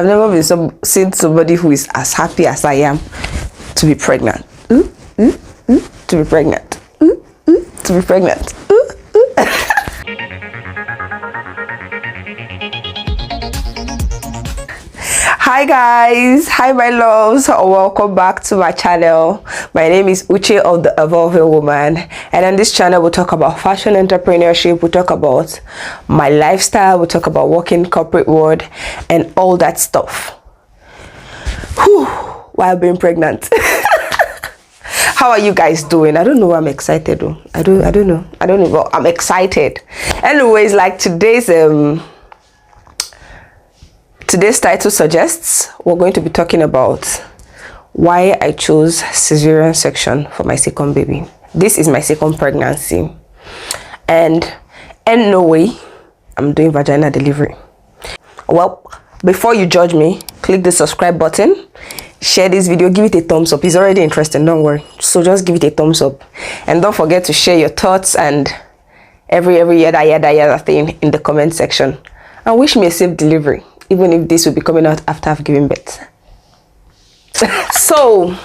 I've never been seen somebody who is as happy as I am to be pregnant. To be pregnant. To be pregnant. Hi guys, hi my loves, welcome back to my channel. My name is Uche of the Evolving Woman, and on this channel we'll talk about fashion entrepreneurship, we'll talk about my lifestyle, we'll talk about working corporate world and all that stuff. Whew, while being pregnant. How are you guys doing? I don't know. I'm excited though. I don't know, but I'm excited. Anyways, like today's title suggests, we're going to be talking about why I chose cesarean section for my second baby. This is my second pregnancy, and in no way I'm doing vaginal delivery. Well, before you judge me, click the subscribe button, share this video, give it a thumbs up. It's already interesting, don't worry. So just give it a thumbs up, and don't forget to share your thoughts and every yada thing in the comment section, and wish me a safe delivery, even if this will be coming out after I've given birth. So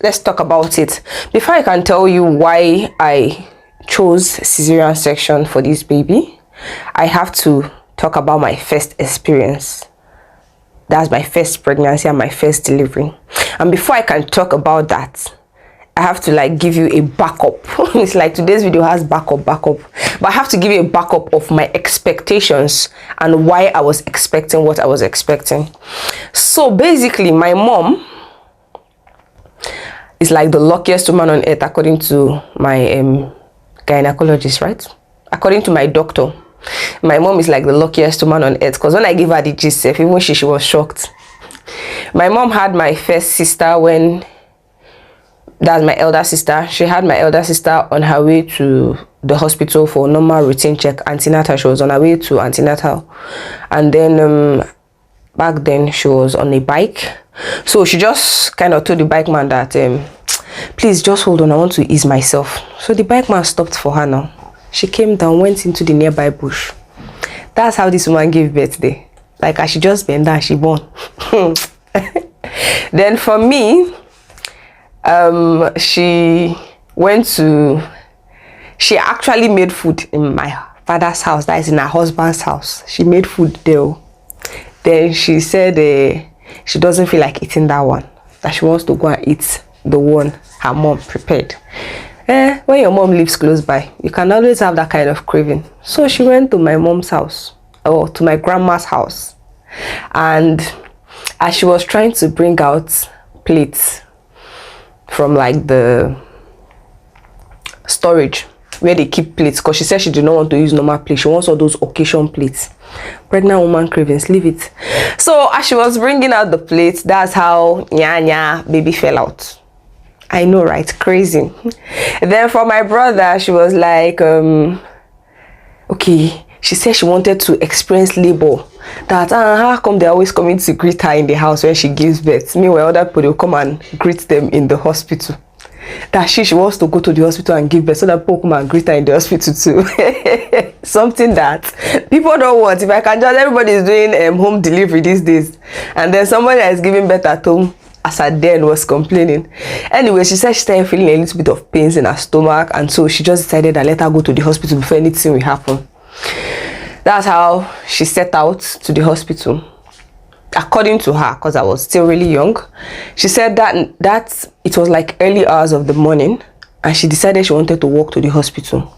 let's talk about it. Before I can tell you why I chose cesarean section for this baby, I have to talk about my first experience. That's my first pregnancy and my first delivery. And before I can talk about that, I have to like give you a backup. It's like today's video has backup, but I have to give you a backup of my expectations and why I was expecting what I was expecting. So basically, my mom is like the luckiest woman on earth, according to my gynecologist, right? According to my doctor, my mom is like the luckiest woman on earth, because when I gave her the gist, even she was shocked. My mom had my first sister when, that's my elder sister. She had my elder sister on her way to the hospital for normal routine check, antenatal. She was on her way to antenatal, and then back then she was on a bike. So she just kind of told the bike man that please just hold on, I want to ease myself. So the bike man stopped for her. Now she came down, went into the nearby bush. That's how this woman gave birth there. Like, as she just bent down, she born. Then for me, she actually made food in my father's house, that is in her husband's house. She made food there. Then she said she doesn't feel like eating that one, that she wants to go and eat the one her mom prepared. When your mom lives close by, you can always have that kind of craving. So she went to my mom's house, or to my grandma's house, and as she was trying to bring out plates from like the storage where they keep plates, because she said she did not want to use normal plates, she wants all those occasion plates. Pregnant woman cravings, leave it. So as she was bringing out the plates, that's how baby fell out. I know, right? Crazy. Then for my brother, she was like okay, she said she wanted to experience labor, that how come they're always coming to greet her in the house when she gives birth, meanwhile other people will come and greet them in the hospital. That she wants to go to the hospital and give birth, so that people come and greet her in the hospital too. Something that people don't want. If I can just, everybody is doing home delivery these days, and then somebody that is giving birth at home as her then was complaining. Anyway, she said she started feeling a little bit of pains in her stomach, and so she just decided that let her go to the hospital before anything will happen. That's how she set out to the hospital. According to her, because I was still really young, she said that it was like early hours of the morning, and she decided she wanted to walk to the hospital.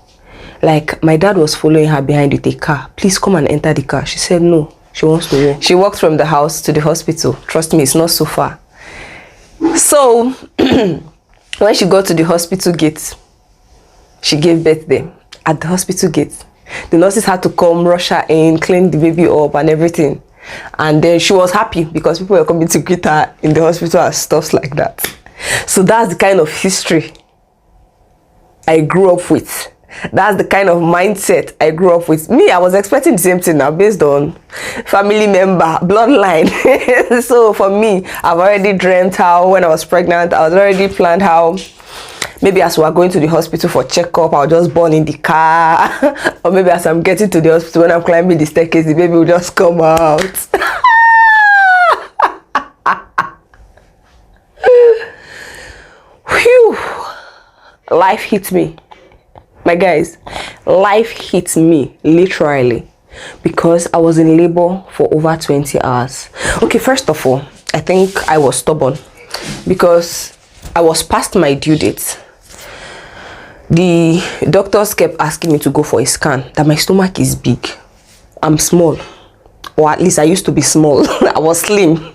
Like, my dad was following her behind with a car. Please come and enter the car. She said no, she wants to walk. She walked from the house to the hospital. Trust me, it's not so far. So when she got to the hospital gate, she gave birth there. At the hospital gate, the nurses had to come, rush her in, clean the baby up and everything. And then she was happy because people were coming to greet her in the hospital and stuff like that. So that's the kind of history I grew up with. That's the kind of mindset I grew up with. Me, I was expecting the same thing now, based on family member, bloodline. So for me, I've already dreamt how, when I was pregnant, I was already planned how maybe as we are going to the hospital for checkup, I'll just born in the car. Or maybe as I'm getting to the hospital, when I'm climbing the staircase, the baby will just come out. life hit me. My guys, life hit me literally, because I was in labor for over 20 hours. Okay, first of all, I think I was stubborn because I was past my due date. The doctors kept asking me to go for a scan, that my stomach is big. I'm small, or at least I used to be small. I was slim.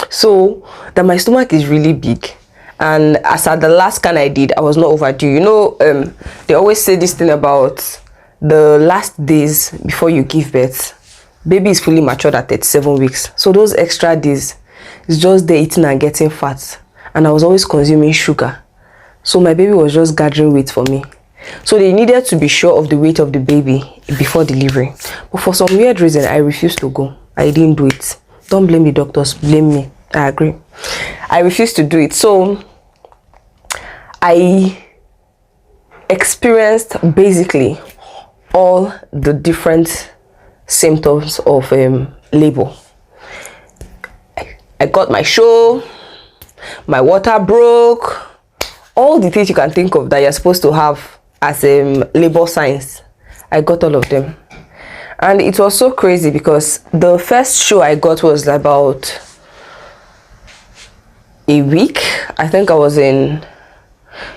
So that my stomach is really big. And as at the last scan I did, I was not overdue. You know, they always say this thing about the last days before you give birth. Baby is fully matured at 37 weeks. So those extra days, it's just there eating and getting fat. And I was always consuming sugar. So my baby was just gathering weight for me. So they needed to be sure of the weight of the baby before delivery. But for some weird reason, I refused to go. I didn't do it. Don't blame the doctors, blame me. I agree. I refused to do it. So I experienced basically all the different symptoms of labor. I got my show, my water broke, all the things you can think of that you're supposed to have as labor signs. I got all of them. And it was so crazy because the first show I got was about a week. I think I was in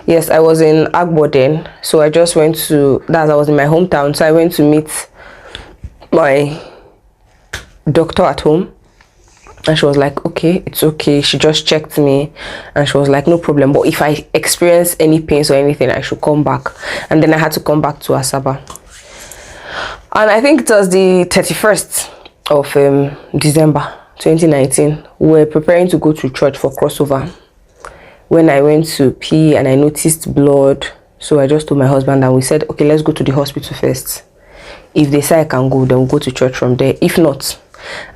Agbo then. So I just went to, I was in my hometown. So I went to meet my doctor at home. And she was like, okay, it's okay. She just checked me and she was like, no problem. But if I experience any pains or anything, I should come back. And then I had to come back to Asaba. And I think it was the 31st of December 2019. We were preparing to go to church for crossover. When I went to pee and I noticed blood. So I just told my husband and we said, okay, let's go to the hospital first. If they say I can go, then we'll go to church from there. If not,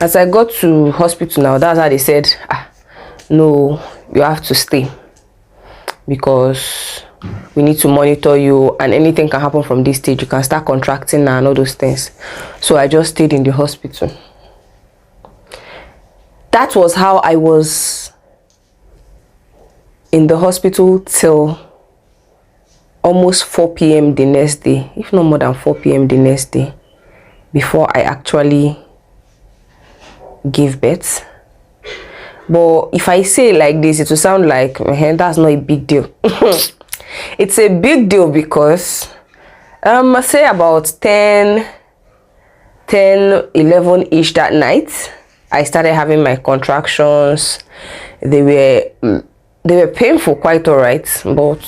as I got to hospital now, that's how they said, no, you have to stay because we need to monitor you and anything can happen from this stage. You can start contracting and all those things. So I just stayed in the hospital. That was how I was in the hospital till almost 4 p.m. the next day, if not more than 4 p.m. the next day, before I actually gave birth. But if I say it like this, it will sound like that's not a big deal. It's a big deal because I say about 10 11 ish that night I started having my contractions. They were painful, quite all right, but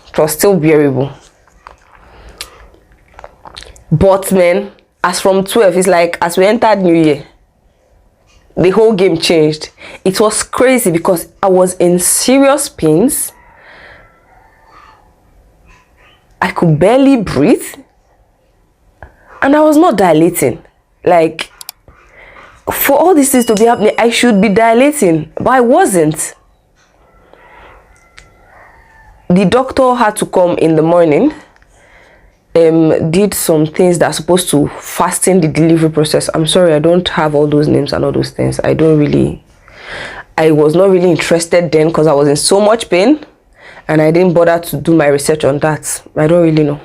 it was still bearable. But man, as from 12, it's like as we entered New Year, the whole game changed. It was crazy because I was in serious pains. I could barely breathe. And I was not dilating. Like, for all these things to be happening, I should be dilating. But I wasn't. The doctor had to come in the morning. Did some things that are supposed to fasten the delivery process. I'm sorry, I don't have all those names and all those things. I was not really interested then because I was in so much pain and I didn't bother to do my research on that. I don't really know.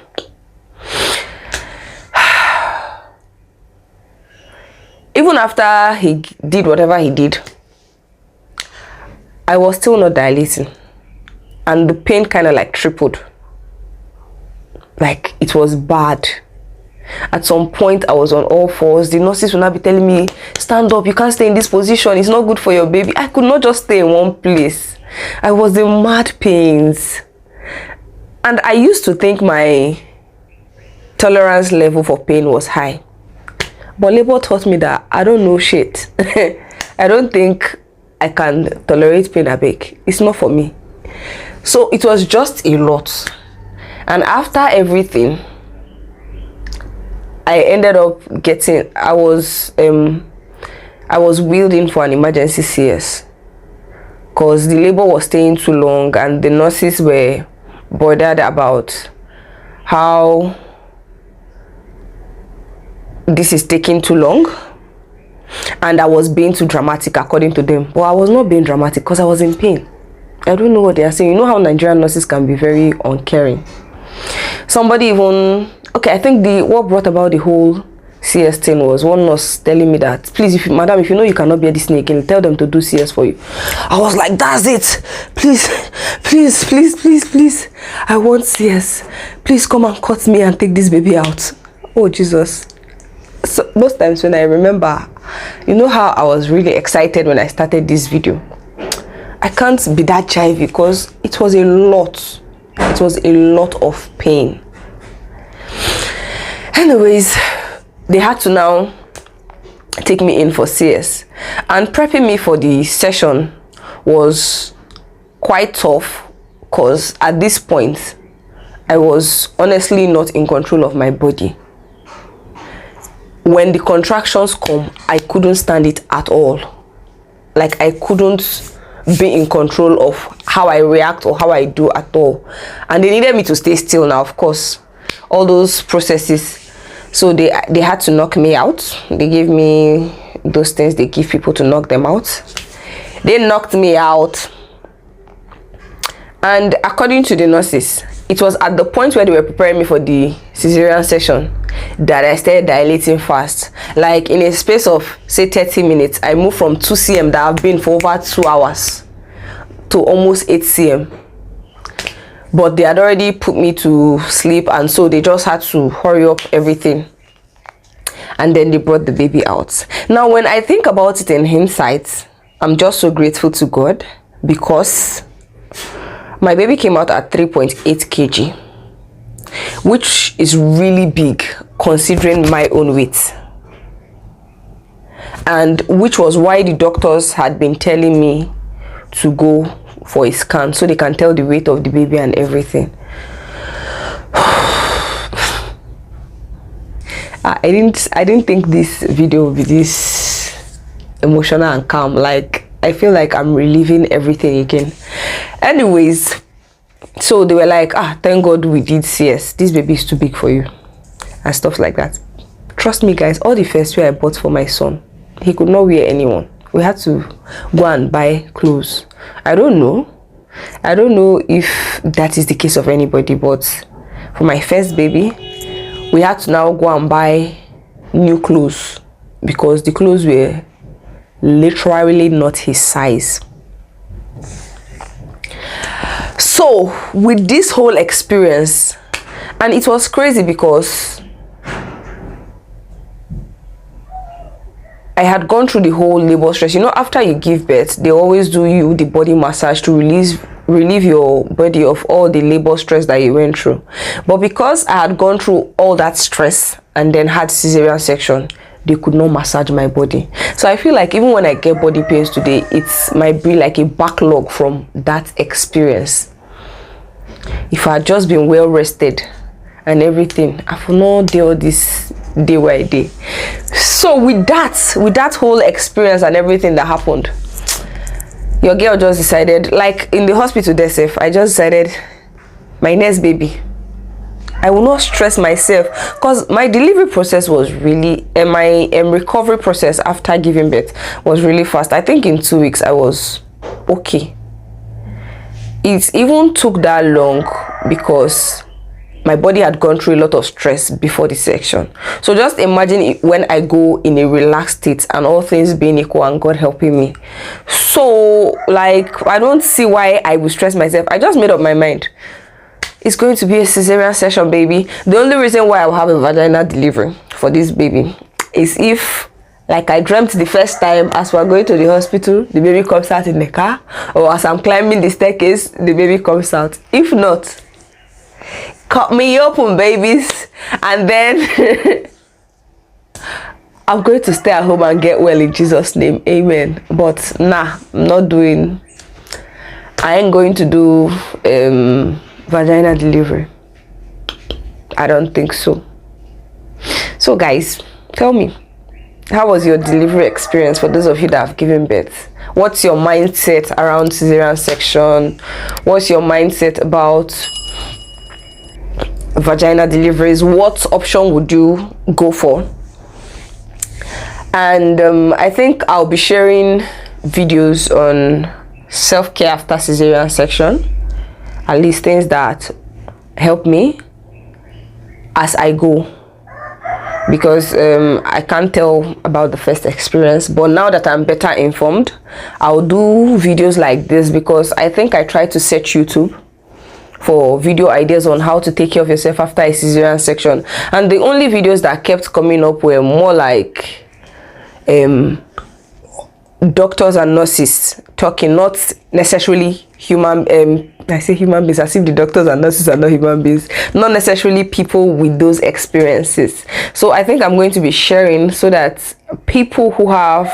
Even after he did whatever he did, I was still not dilating and the pain kind of like tripled. Like, it was bad. At some point, I was on all fours. The nurses would not be telling me, stand up, you can't stay in this position, it's not good for your baby. I could not just stay in one place. I was in mad pains. And I used to think my tolerance level for pain was high. But labor taught me that I don't know shit. I don't think I can tolerate pain a bit. It's not for me. So it was just a lot. And after everything, I ended up getting, I was wheeled in for an emergency CS because the labor was staying too long and the nurses were bothered about how this is taking too long and I was being too dramatic according to them. But I was not being dramatic because I was in pain. I don't know what they are saying. You know how Nigerian nurses can be very uncaring. Somebody even, okay, I think what brought about the whole CS thing was one nurse telling me that, please, madam, if you know you cannot bear this snake, tell them to do CS for you. I was like, that's it. Please, please, please, please, please. I want CS. Please come and cut me and take this baby out. Oh, Jesus. So most times when I remember, you know how I was really excited when I started this video. I can't be that shy because it was a lot. It was a lot of pain. Anyways, they had to now take me in for CS, and prepping me for the session was quite tough because at this point I was honestly not in control of my body. When the contractions come, I couldn't stand it at all. Like, I couldn't be in control of how I react or how I do at all. And they needed me to stay still now, of course, all those processes. So they had to knock me out. They gave me those things they give people to knock them out. They knocked me out. And according to the nurses, it was at the point where they were preparing me for the cesarean section that I started dilating fast. Like, in a space of, say, 30 minutes, I moved from 2 cm that I've been for over 2 hours to almost 8 cm. But they had already put me to sleep, and so they just had to hurry up everything. And then they brought the baby out. Now, when I think about it in hindsight, I'm just so grateful to God, because my baby came out at 3.8 kg, which is really big considering my own weight. And which was why the doctors had been telling me to go for a scan so they can tell the weight of the baby and everything. I didn't think this video would be this emotional and calm. Like, I feel like I'm reliving everything again. Anyways, so they were like, thank God we did CS. This baby is too big for you and stuff like that. Trust me, guys, all the first wear I bought for my son, he could not wear anyone. We had to go and buy clothes. I don't know if that is the case of anybody, but for my first baby, we had to now go and buy new clothes because the clothes were literally not his size. So with this whole experience, and it was crazy because I had gone through the whole labor stress. You know, after you give birth, they always do you the body massage to relieve your body of all the labor stress that you went through. But because I had gone through all that stress and then had cesarean section, they could not massage my body. So I feel like even when I get body pains today, it might be like a backlog from that experience. If I had just been well rested and everything, I would not deal this day by day. So with that whole experience and everything that happened, your girl just decided, like in the hospital there, I just decided my next baby, I will not stress myself, because my delivery process was really, my recovery process after giving birth was really fast. I think in 2 weeks I was okay. It even took that long because my body had gone through a lot of stress before the section. So just imagine it when I go in a relaxed state and all things being equal and God helping me. So like, I don't see why I would stress myself. I just made up my mind. It's going to be a cesarean section, baby. The only reason why I will have a vaginal delivery for this baby is if, like I dreamt the first time as we're going to the hospital, the baby comes out in the car, or as I'm climbing the staircase, the baby comes out. If not, cut me open, babies, and then I'm going to stay at home and get well in Jesus' name, amen. But nah, I'm not doing, I ain't going to do vaginal delivery. I don't think so. So guys, tell me, how was your delivery experience for those of you that have given birth? What's your mindset around cesarean section? What's your mindset about vaginal deliveries? What option would you go for? And I think I'll be sharing videos on self-care after cesarean section, at least things that help me as I go, because I can't tell about the first experience, but now that I'm better informed, I'll do videos like this, because I think I tried to search YouTube for video ideas on how to take care of yourself after a cesarean section, and the only videos that kept coming up were more like doctors and nurses talking, not necessarily human I say human beings as if the doctors and nurses are not human beings, not necessarily people with those experiences. So I think I'm going to be sharing so that people who have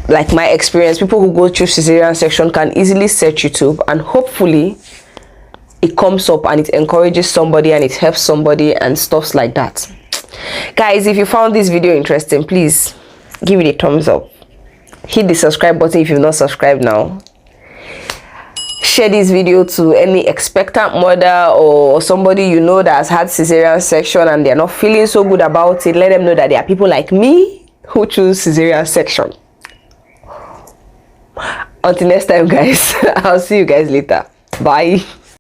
like my experience, people who go through cesarean section, can easily search YouTube, and hopefully it comes up and it encourages somebody and it helps somebody and stuffs like that. Guys, if you found this video interesting, please give it a thumbs up, hit the subscribe button if you've not subscribed now, share this video to any expectant mother or somebody you know that has had cesarean section and they're not feeling so good about it. Let them know that there are people like me who choose cesarean section. Until next time, guys, I'll see you guys later. Bye.